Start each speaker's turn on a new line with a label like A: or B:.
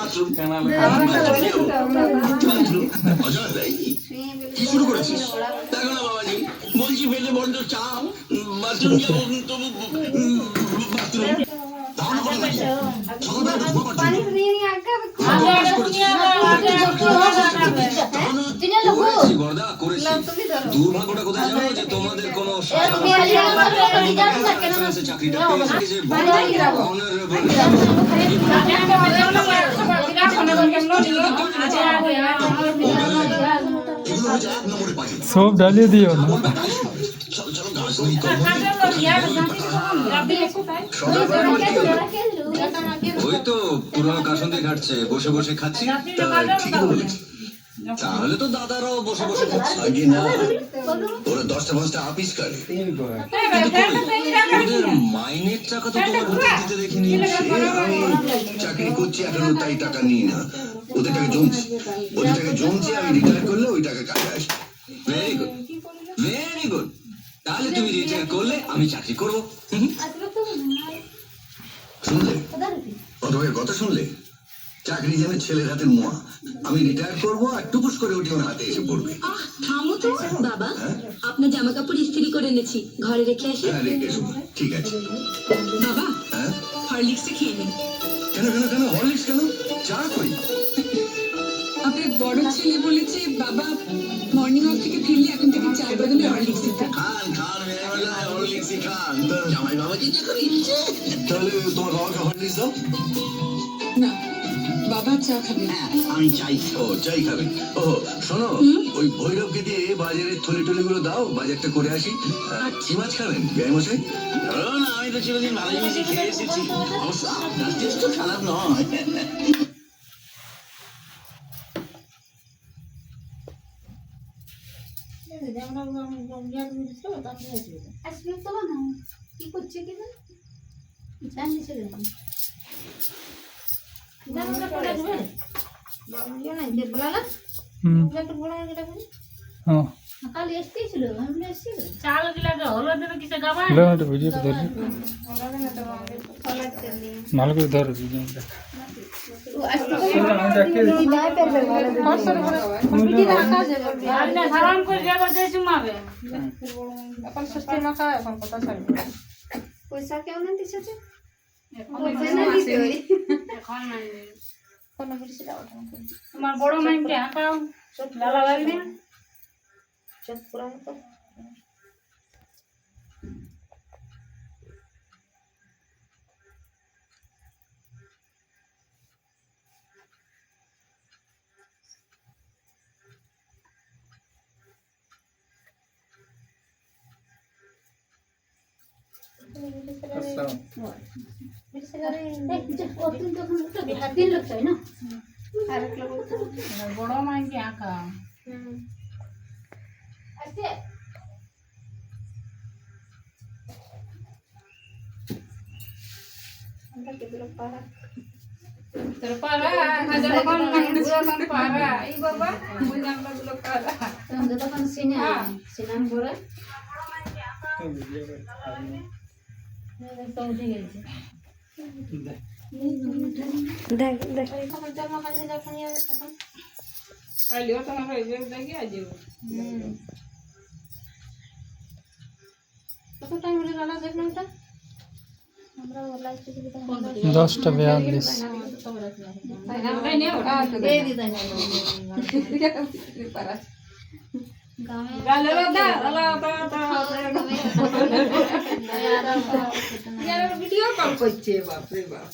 A: Bathroom Ajay কি শুরু করেছিস? দেখো না বাবাজি, বলছি পেটে বড্ড চাপ, বাথরুম যাবো, তবু বাথরুম দুর্ভাগ্যটা কোথায় জানো? যে তোমাদের কোনো চাকরিটা
B: সব ডালিয়ে দিও না।
A: ওই তো পুরোনো কাসন্দি ঘাটছে, বসে বসে খাচ্ছি। তাহলে তো দাদারাও বসে বসে খাচ্ছে। আগে না, ওরা 10টা 5টা আপিস করে। মাইনের টাকা তো তোমার ওদের দিতে দেখিনি। আমি চাকরি করছি এখনো, তাই টাকা নিই না। ওদের টাকা জমছে, আমি রিটায়ার করলে ওই টাকা কাজে আসে। Very good, very good. তাহলে তুমি রিটায়ার করলে আমি চাকরি করবো। শুনলে অথবা কথা শুনলে? চাকরি যেন ছেলের হাতে মোয়া। আমি রিটায়ার করবো আর টুকুস করে ওটি ওর হাতে এসে পড়বে।
C: থামো তো বাবা, আপনার জামা কাপড় ইস্ত্রি করে এনেছি, ঘরে রেখে আসি।
A: হ্যাঁ, রেখে এসো। ঠিক আছে
C: বাবা,
A: হ্যাঁ,
C: হরলিক্সটা খেয়ে নিন।
A: কেন কেন কেন হরলিক্স কেন? চা করি।
C: আপনার বড় ছেলে বলেছে বাবা মর্নিং ওয়াক থেকে ফিরলে এখন থেকে চার বদলে হরলিক্স দিতে।
A: খান খান হরলিক্সই খান। জামাই বাবাজি যখন ইচ্ছে। তাহলে তোমার বাবাকে হরলিক্স দাও।
C: না, বাবা চা খাবে।
A: হ্যাঁ, আমি চাই। ও চাই খাবেন? ও শোনো, ওই ভৈরবকে দিয়ে বাজারের থলি টলিগুলো দাও, বাজারটা করে আসি। কি মাছ খাবেন বেয়ামশাই? না, আমি তো চিরদিন ভালো জিনিসই খেয়ে এসেছি। অবশ্য আপনার টেস্ট তো খারাপ নয়।
D: কি করছে কি না জানিস কাল এসেছিল, চাল গিলা হলো দেবে কিসে গাবায়
B: ভালো করে ধরো।
D: পয়সা কেউ না দিচ্ছে,
E: তোমার বড় মাইনকে হাঁকাও লালা লাগবে বড় মাইনকে হাঁকাও।
D: কত টাইম হলে রান্না দেখলাম এটা
B: 10:42।
E: ভিডিও কল করছে, বাপরে বাপ।